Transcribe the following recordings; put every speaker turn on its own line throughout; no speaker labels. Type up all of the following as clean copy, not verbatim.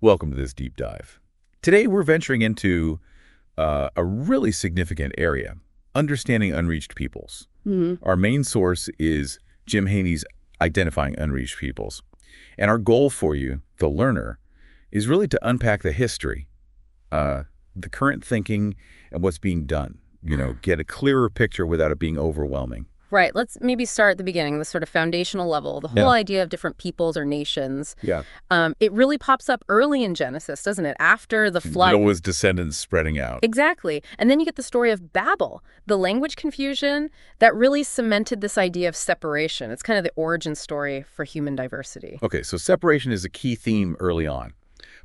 Welcome to this deep dive. Today we're venturing into a really significant area, understanding unreached peoples. Our main source is Jim Haney's Identifying Unreached Peoples. And our goal for you, the learner, is really to unpack the history, the current thinking, and what's being done. Get a clearer picture without it being overwhelming.
Right. Let's maybe start at the beginning, the sort of foundational level, the whole idea of different peoples or nations.
Yeah.
It really pops up early in Genesis, doesn't it? After the flood.
Noah's descendants spreading out.
Exactly. And then you get the story of Babel, the language confusion that really cemented this idea of separation. It's kind of the origin story for human diversity.
Okay, so separation is a key theme early on.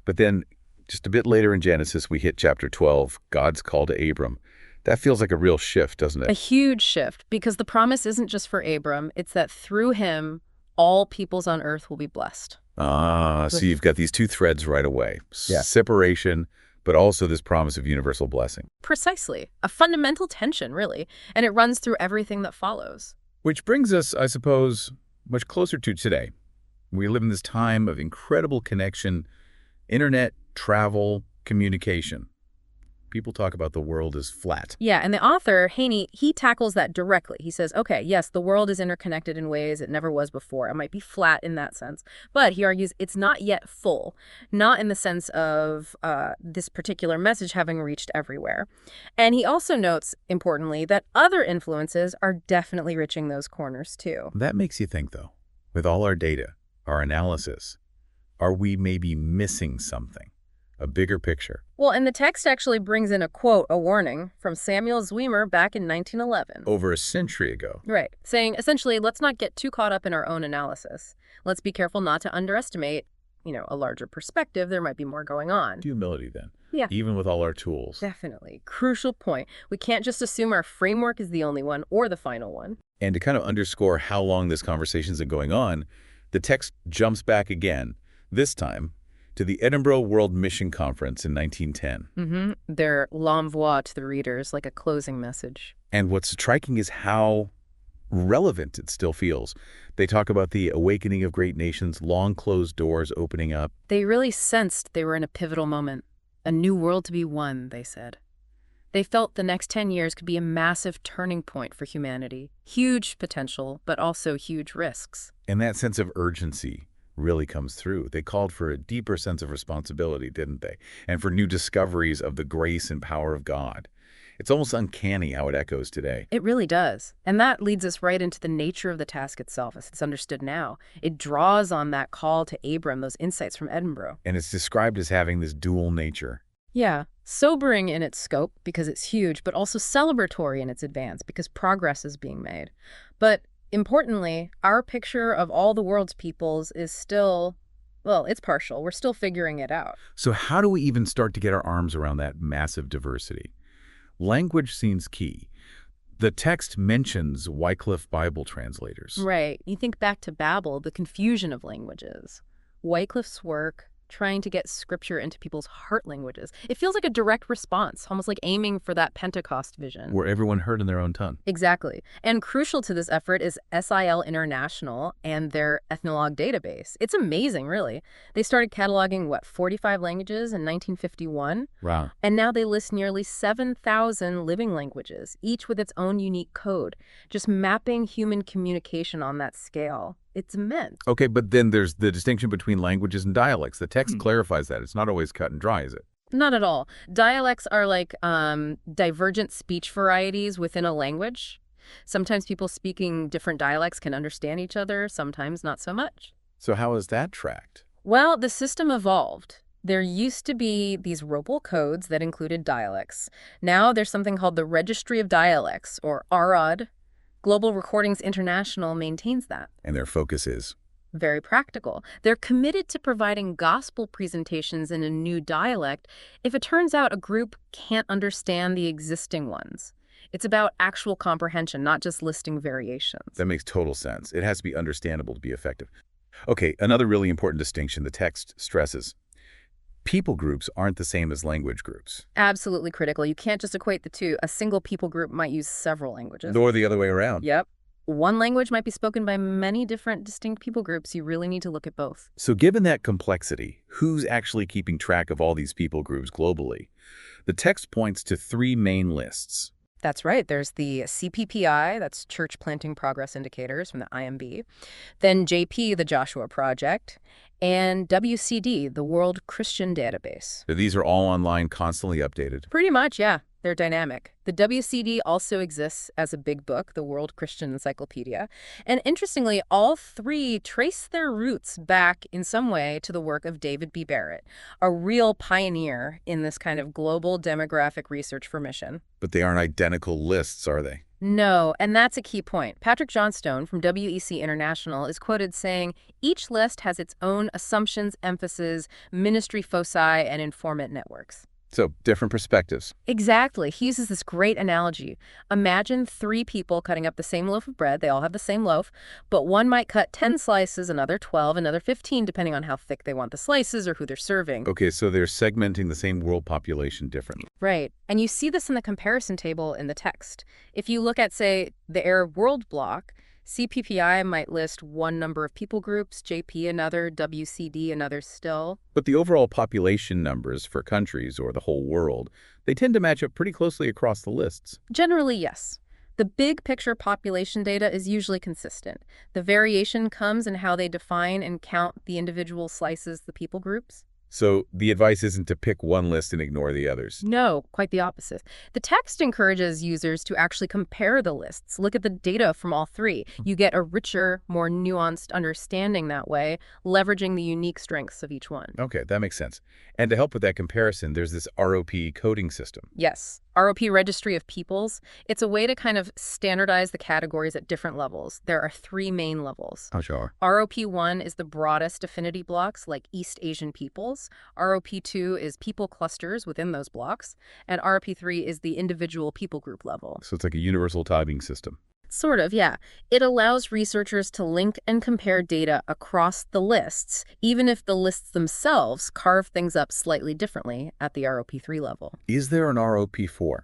But then just a bit later in Genesis, we hit chapter 12, God's call to Abram. That feels like a real shift, doesn't it?
A huge shift, because the promise isn't just for Abram. It's that through him, all peoples on earth will be blessed.
So you've got these two threads right away.
Yeah.
Separation, but also this promise of universal blessing.
Precisely. A fundamental tension, really. And it runs through everything that follows.
Which brings us, I suppose, much closer to today. We live in this time of incredible connection, internet, travel, communication. People talk about the world as flat.
Yeah, and the author, Haney, he tackles that directly. He says, okay, yes, the world is interconnected in ways it never was before. It might be flat in that sense. But he argues it's not yet full, not in the sense of this particular message having reached everywhere. And he also notes, importantly, that other influences are definitely reaching those corners too.
That makes you think, though, with all our data, our analysis, are we maybe missing something? A bigger picture.
Well, and the text actually brings in a quote, a warning, from Samuel Zwemer back in 1911.
Over a century ago.
Right. Saying, essentially, let's not get too caught up in our own analysis. Let's be careful not to underestimate, a larger perspective. There might be more going on.
Humility, then.
Yeah.
Even with all our tools.
Definitely. Crucial point. We can't just assume our framework is the only one or the final one.
And to kind of underscore how long this conversation's been going on, the text jumps back again, this time, to the Edinburgh World Mission Conference in 1910.
Their l'envoi to the readers, like a closing message.
And what's striking is how relevant it still feels. They talk about the awakening of great nations, long closed doors opening up.
They really sensed they were in a pivotal moment. A new world to be won, they said. They felt the next 10 years could be a massive turning point for humanity. Huge potential, but also huge risks.
And that sense of urgency really comes through. They called for a deeper sense of responsibility, didn't they? And for new discoveries of the grace and power of God. It's almost uncanny how it echoes today.
It really does. And that leads us right into the nature of the task itself, as it's understood now. It draws on that call to Abram, those insights from Edinburgh.
And it's described as having this dual nature.
Yeah, sobering in its scope because it's huge, but also celebratory in its advance because progress is being made. But importantly, our picture of all the world's peoples is still, well, it's partial. We're still figuring it out.
So how do we even start to get our arms around that massive diversity? Language seems key. The text mentions Wycliffe Bible translators.
Right. You think back to Babel, the confusion of languages. Wycliffe's work, trying to get scripture into people's heart languages. It feels like a direct response, almost like aiming for that Pentecost vision.
Where everyone heard in their own tongue.
Exactly. And crucial to this effort is SIL International and their ethnologue database. It's amazing, really. They started cataloging, 45 languages in 1951?
Wow.
And now they list nearly 7,000 living languages, each with its own unique code, just mapping human communication on that scale. It's immense.
Okay, but then there's the distinction between languages and dialects. The text clarifies that. It's not always cut and dry, is it?
Not at all. Dialects are like divergent speech varieties within a language. Sometimes people speaking different dialects can understand each other, sometimes not so much.
So how is that tracked?
Well, the system evolved. There used to be these robal codes that included dialects. Now there's something called the Registry of Dialects, or AROD. Global Recordings International maintains that.
And their focus is?
Very practical. They're committed to providing gospel presentations in a new dialect if it turns out a group can't understand the existing ones. It's about actual comprehension, not just listing variations.
That makes total sense. It has to be understandable to be effective. Okay, another really important distinction the text stresses. People groups aren't the same as language groups.
Absolutely critical. You can't just equate the two. A single people group might use several languages.
Or the other way around.
Yep. one language might be spoken by many different distinct people groups. You really need to look at both.
So given that complexity, who's actually keeping track of all these people groups globally? The text points to three main lists.
That's right. There's the CPPI, that's Church Planting Progress Indicators from the IMB, then JP, the Joshua Project, and WCD, the World Christian Database.
So these are all online, constantly updated.
Pretty much, yeah. They're dynamic. The WCD also exists as a big book, the World Christian Encyclopedia. And interestingly, all three trace their roots back in some way to the work of David B. Barrett, a real pioneer in this kind of global demographic research for mission.
But they aren't identical lists, are they?
No, and that's a key point. Patrick Johnstone from WEC International is quoted saying, each list has its own assumptions, emphasis, ministry foci, and informant networks.
So, different perspectives.
Exactly. He uses this great analogy. Imagine three people cutting up the same loaf of bread. They all have the same loaf, but one might cut 10 slices, another 12, another 15, depending on how thick they want the slices or who they're serving.
Okay, so they're segmenting the same world population differently.
Right. And you see this in the comparison table in the text. If you look at, say, the Arab world bloc, CPPI might list one number of people groups, JP another, WCD another still.
But the overall population numbers for countries or the whole world, they tend to match up pretty closely across the lists.
Generally, yes. The big picture population data is usually consistent. The variation comes in how they define and count the individual slices, the people groups.
So the advice isn't to pick one list and ignore the others.
No, quite the opposite. The text encourages users to actually compare the lists, look at the data from all three. You get a richer, more nuanced understanding that way, leveraging the unique strengths of each one.
Okay, that makes sense. And to help with that comparison, there's this ROP coding system.
Yes. ROP Registry of Peoples. It's a way to kind of standardize the categories at different levels. There are three main levels.
Oh, sure.
ROP1 is the broadest affinity blocks, like East Asian peoples. ROP2 is people clusters within those blocks. And ROP3 is the individual people group level.
So it's like a universal tagging system.
Sort of, yeah. It allows researchers to link and compare data across the lists, even if the lists themselves carve things up slightly differently at the ROP3 level.
Is there an ROP4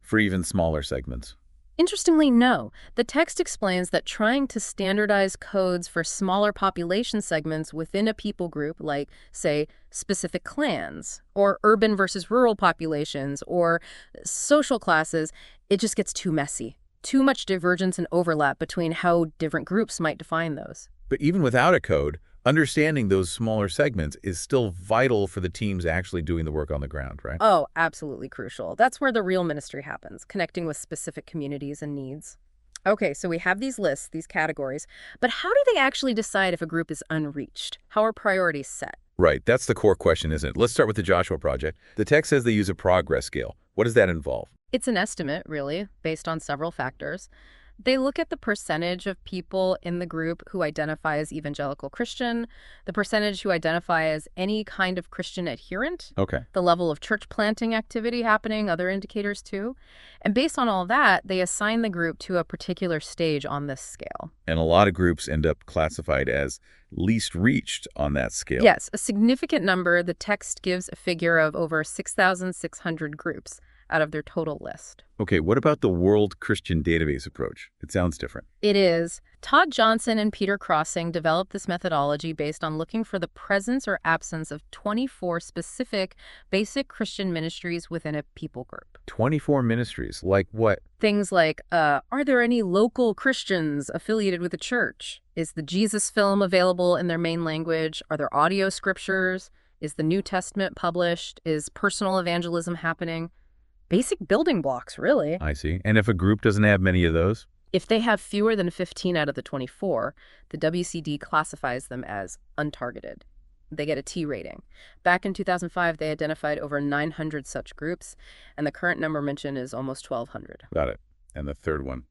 for even smaller segments?
Interestingly, no. The text explains that trying to standardize codes for smaller population segments within a people group, like, say, specific clans, or urban versus rural populations, or social classes, it just gets too messy. Too much divergence and overlap between how different groups might define those.
But even without a code, understanding those smaller segments is still vital for the teams actually doing the work on the ground, right?
Oh, absolutely crucial. That's where the real ministry happens, connecting with specific communities and needs. Okay, so we have these lists, these categories, but how do they actually decide if a group is unreached? How are priorities set?
Right, that's the core question, isn't it? Let's start with the Joshua Project. The text says they use a progress scale. What does that involve?
It's an estimate, really, based on several factors. They look at the percentage of people in the group who identify as evangelical Christian, the percentage who identify as any kind of Christian adherent,
Okay.
the level of church planting activity happening, other indicators too. And based on all that, they assign the group to a particular stage on this scale.
And a lot of groups end up classified as least reached on that scale.
Yes, a significant number. The text gives a figure of over 6,600 groups out of their total list.
Okay, what about the World Christian Database approach? It sounds different.
It is. Todd Johnson and Peter Crossing developed this methodology based on looking for the presence or absence of 24 specific basic Christian ministries within a people group.
24 ministries, like what?
Things like, are there any local Christians affiliated with a church? Is the Jesus film available in their main language? Are there audio scriptures? Is the New Testament published? Is personal evangelism happening? Basic building blocks, really.
I see. And if a group doesn't have many of those?
If they have fewer than 15 out of the 24, the WCD classifies them as untargeted. They get a T rating. Back in 2005, they identified over 900 such groups, and the current number mentioned is almost 1,200.
Got it. And the third one,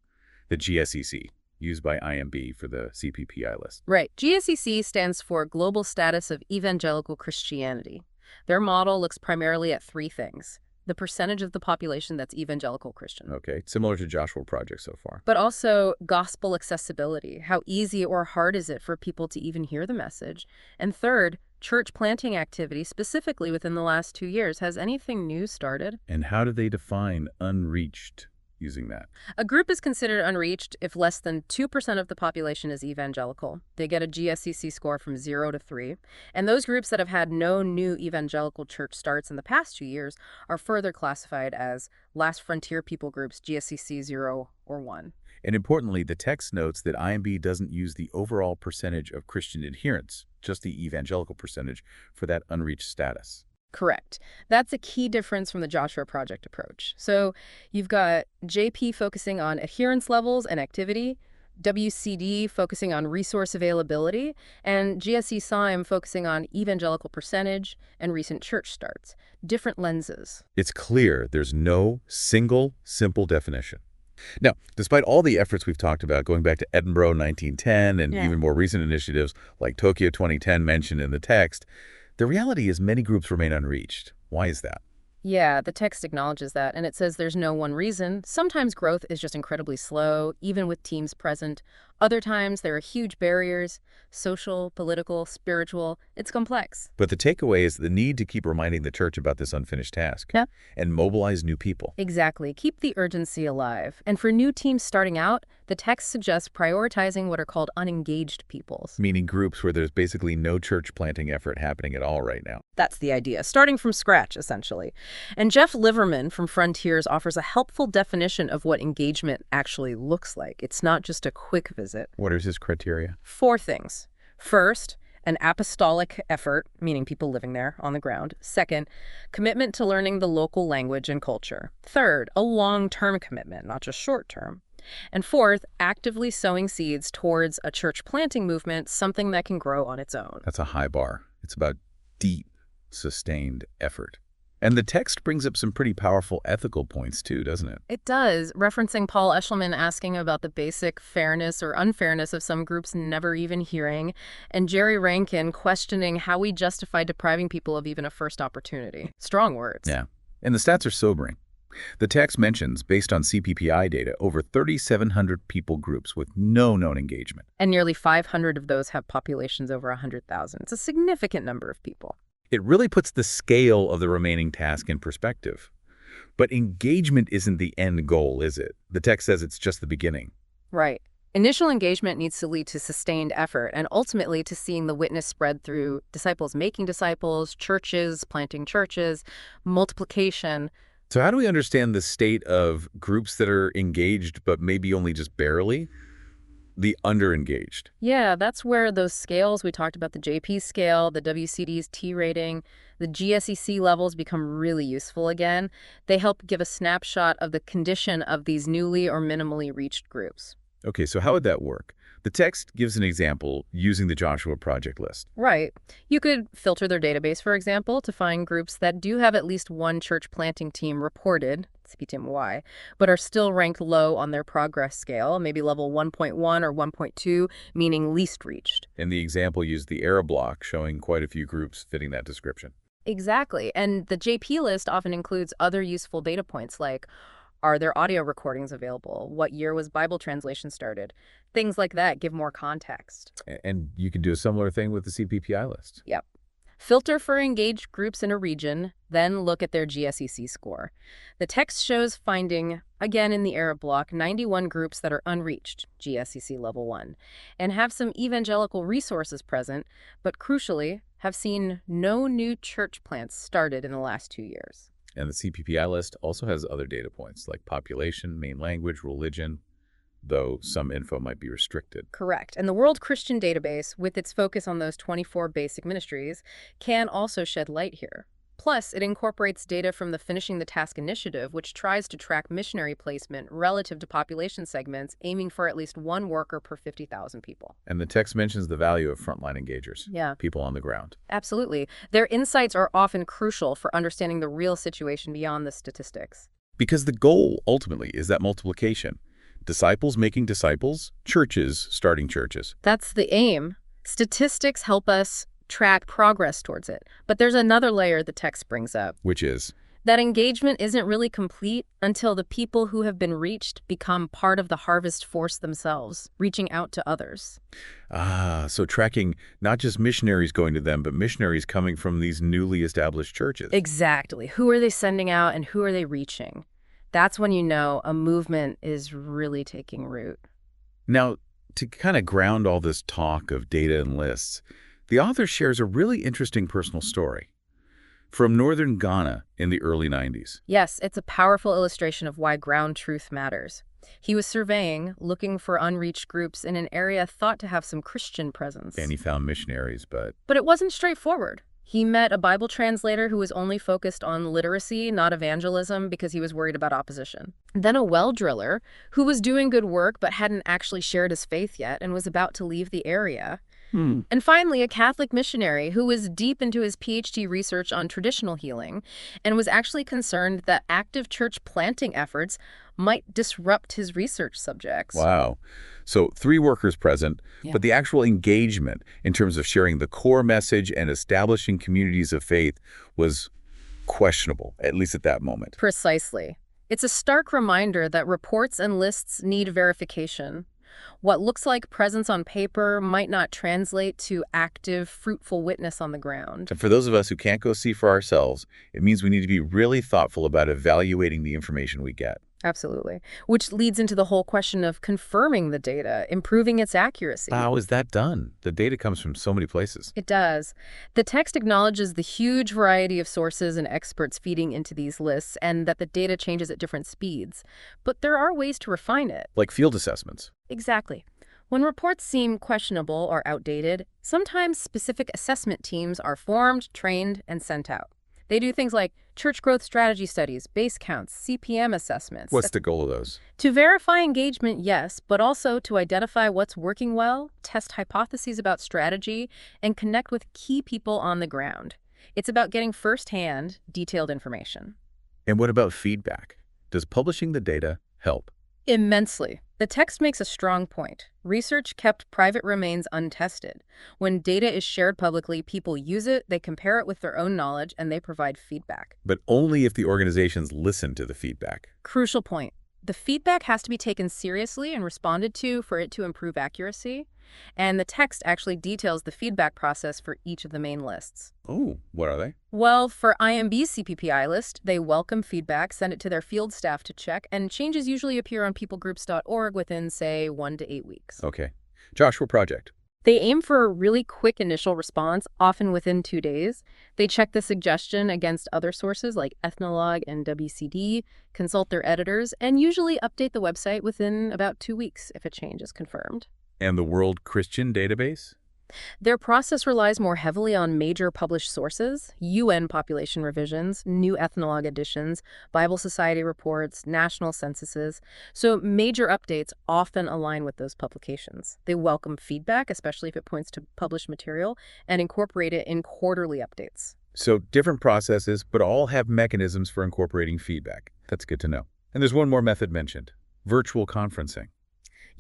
the GSEC, used by IMB for the CPPI list.
Right. GSEC stands for Global Status of Evangelical Christianity. Their model looks primarily at three things: the percentage of the population that's evangelical Christian.
Okay, similar to Joshua Project so far.
But also gospel accessibility. How easy or hard is it for people to even hear the message? And third, church planting activity, specifically within the last 2 years. Has anything new started?
And how do they define unreached? using that?
A group is considered unreached if less than 2% of the population is evangelical. They get a GSCC score from 0 to 3. And those groups that have had no new evangelical church starts in the past 2 years are further classified as last frontier people groups, GSCC 0 or 1.
And importantly, the text notes that IMB doesn't use the overall percentage of Christian adherents, just the evangelical percentage, for that unreached status.
Correct. That's a key difference from the Joshua Project approach. So you've got JP focusing on adherence levels and activity, WCD focusing on resource availability, and GSE SIME focusing on evangelical percentage and recent church starts. Different lenses.
It's clear there's no single, simple definition. Now, despite all the efforts we've talked about, going back to Edinburgh 1910 and even more recent initiatives like Tokyo 2010 mentioned in the text, the reality is many groups remain unreached. Why is that?
Yeah, the text acknowledges that, and it says there's no one reason. Sometimes growth is just incredibly slow, even with teams present. Other times, there are huge barriers, social, political, spiritual. It's complex.
But the takeaway is the need to keep reminding the church about this unfinished task and mobilize new people.
Exactly. Keep the urgency alive. And for new teams starting out, the text suggests prioritizing what are called unengaged peoples.
Meaning groups where there's basically no church planting effort happening at all right now.
That's the idea, starting from scratch, essentially. And Jeff Liverman from Frontiers offers a helpful definition of what engagement actually looks like. It's not just a quick visit.
What is his criteria?
4 things. First, an apostolic effort, meaning people living there on the ground. Second, commitment to learning the local language and culture. Third, a long-term commitment, not just short-term. And fourth, actively sowing seeds towards a church planting movement, something that can grow on its own.
That's a high bar. It's about deep, sustained effort. And the text brings up some pretty powerful ethical points too, doesn't it?
It does, referencing Paul Eshelman asking about the basic fairness or unfairness of some groups never even hearing, and Jerry Rankin questioning how we justify depriving people of even a first opportunity. Strong words.
Yeah, and the stats are sobering. The text mentions, based on CPPI data, over 3,700 people groups with no known engagement.
And nearly 500 of those have populations over 100,000. It's a significant number of people.
It really puts the scale of the remaining task in perspective. But engagement isn't the end goal, is it? The text says it's just the beginning.
Right. Initial engagement needs to lead to sustained effort and ultimately to seeing the witness spread through disciples making disciples, churches, planting churches, multiplication.
So how do we understand the state of groups that are engaged but maybe only just barely? The underengaged.
Yeah, that's where those scales, we talked about the JP scale, the WCD's T rating, the GSEC levels become really useful again. They help give a snapshot of the condition of these newly or minimally reached groups.
Okay, so how would that work? The text gives an example using the Joshua Project list.
Right. You could filter their database, for example, to find groups that do have at least one church planting team reported, CPTMY, but are still ranked low on their progress scale, maybe level 1.1 or 1.2, meaning least reached.
And the example used the error block, showing quite a few groups fitting that description.
Exactly. And the JP list often includes other useful data points like, are there audio recordings available? What year was Bible translation started? Things like that give more context.
And you can do a similar thing with the CPPI list.
Yep. Filter for engaged groups in a region, then look at their GSEC score. The text shows finding, again in the error block, 91 groups that are unreached, GSEC level 1, and have some evangelical resources present, but crucially, have seen no new church plants started in the last 2 years.
And the CPPI list also has other data points like population, main language, religion, though some info might be restricted.
Correct. And the World Christian Database, with its focus on those 24 basic ministries, can also shed light here. Plus, it incorporates data from the Finishing the Task initiative, which tries to track missionary placement relative to population segments, aiming for at least one worker per 50,000 people.
And the text mentions the value of frontline engagers,
Yeah,
people on the ground.
absolutely. Their insights are often crucial for understanding the real situation beyond the statistics.
Because the goal, ultimately, is that multiplication. Disciples making disciples, churches starting churches.
That's the aim. Statistics help us track progress towards it. But there's another layer the text brings up.
Which is?
That engagement isn't really complete until the people who have been reached become part of the harvest force themselves, reaching out to others.
So tracking not just missionaries going to them, but missionaries coming from these newly established churches.
Exactly. Who are they sending out and who are they reaching? That's when you know a movement is really taking root.
Now, to kind of ground all this talk of data and lists, the author shares a really interesting personal story from northern Ghana in the early 90s.
Yes, it's a powerful illustration of why ground truth matters. He was surveying, looking for unreached groups in an area thought to have some Christian presence.
And he found missionaries, but
But it wasn't straightforward. He met a Bible translator who was only focused on literacy, not evangelism, because he was worried about opposition. Then a well driller who was doing good work but hadn't actually shared his faith yet and was about to leave the area. And finally, a Catholic missionary who was deep into his PhD research on traditional healing and was actually concerned that active church planting efforts might disrupt his research subjects.
Wow. So 3 workers present, but the actual engagement in terms of sharing the core message and establishing communities of faith was questionable, at least at that moment.
Precisely. It's a stark reminder that reports and lists need verification. What looks like presence on paper might not translate to active, fruitful witness on the ground.
And for those of us who can't go see for ourselves, it means we need to be really thoughtful about evaluating the information we get.
Absolutely. Which leads into the whole question of confirming the data, improving its accuracy.
How is that done? The data comes from so many places.
It does. The text acknowledges the huge variety of sources and experts feeding into these lists and that the data changes at different speeds. But there are ways to refine it.
Like field assessments.
Exactly. When reports seem questionable or outdated, sometimes specific assessment teams are formed, trained, and sent out. They do things like church growth strategy studies, base counts, CPM assessments.
What's the goal of those?
To verify engagement, yes, but also to identify what's working well, test hypotheses about strategy, and connect with key people on the ground. It's about getting firsthand, detailed information.
And what about feedback? Does publishing the data help?
Immensely. The text makes a strong point. Research kept private remains untested. When data is shared publicly, people use it, they compare it with their own knowledge, and they provide feedback.
But only if the organizations listen to the feedback.
Crucial point. The feedback has to be taken seriously and responded to for it to improve accuracy. And the text actually details the feedback process for each of the main lists.
Oh, what are they?
Well, for IMB's CPPI list, they welcome feedback, send it to their field staff to check, and changes usually appear on peoplegroups.org within, say, 1 to 8 weeks.
Okay. Joshua Project.
They aim for a really quick initial response, often within 2 days. They check the suggestion against other sources like Ethnologue and WCD, consult their editors, and usually update the website within about 2 weeks if a change is confirmed.
And the World Christian Database?
Their process relies more heavily on major published sources, UN population revisions, new ethnologue editions, Bible Society reports, national censuses. So major updates often align with those publications. They welcome feedback, especially if it points to published material, and incorporate it in quarterly updates.
So different processes, but all have mechanisms for incorporating feedback. That's good to know. And there's one more method mentioned, virtual conferencing.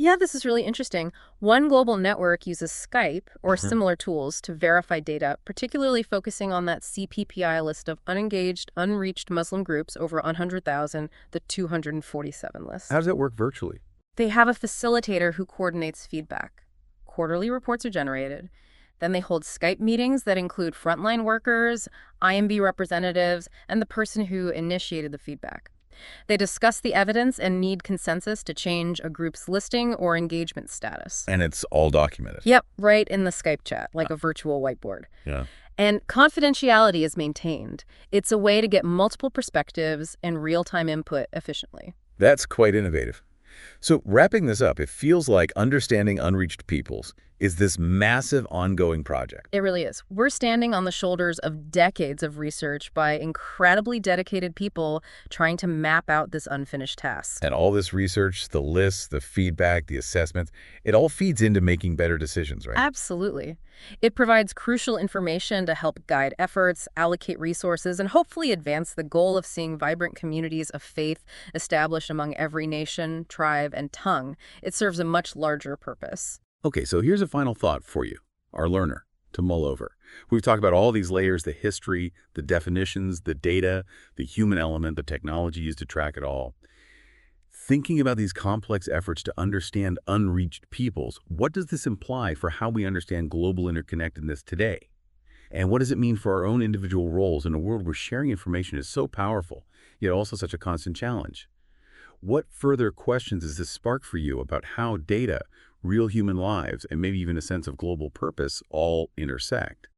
Yeah, this is really interesting. One global network uses Skype or similar tools to verify data, particularly focusing on that CPPI list of unengaged, unreached Muslim groups over 100,000, the 247 list.
How does that work virtually?
They have a facilitator who coordinates feedback. Quarterly reports are generated. Then they hold Skype meetings that include frontline workers, IMB representatives, and the person who initiated the feedback. They discuss the evidence and need consensus to change a group's listing or engagement status.
And it's all documented.
Yep, right in the Skype chat, like a virtual whiteboard.
Yeah.
And confidentiality is maintained. It's a way to get multiple perspectives and real-time input efficiently.
That's quite innovative. So wrapping this up, it feels like understanding unreached peoples is this massive ongoing project.
It really is. We're standing on the shoulders of decades of research by incredibly dedicated people trying to map out this unfinished task.
And all this research, the lists, the feedback, the assessments, it all feeds into making better decisions, right?
Absolutely. It provides crucial information to help guide efforts, allocate resources, and hopefully advance the goal of seeing vibrant communities of faith established among every nation, tribe, and tongue. It serves a much larger purpose.
Okay, so here's a final thought for you, our learner, to mull over. We've talked about all these layers, the history, the definitions, the data, the human element, the technology used to track it all. Thinking about these complex efforts to understand unreached peoples, what does this imply for how we understand global interconnectedness today? And what does it mean for our own individual roles in a world where sharing information is so powerful, yet also such a constant challenge? What further questions does this spark for you about how data, real human lives, and maybe even a sense of global purpose all intersect?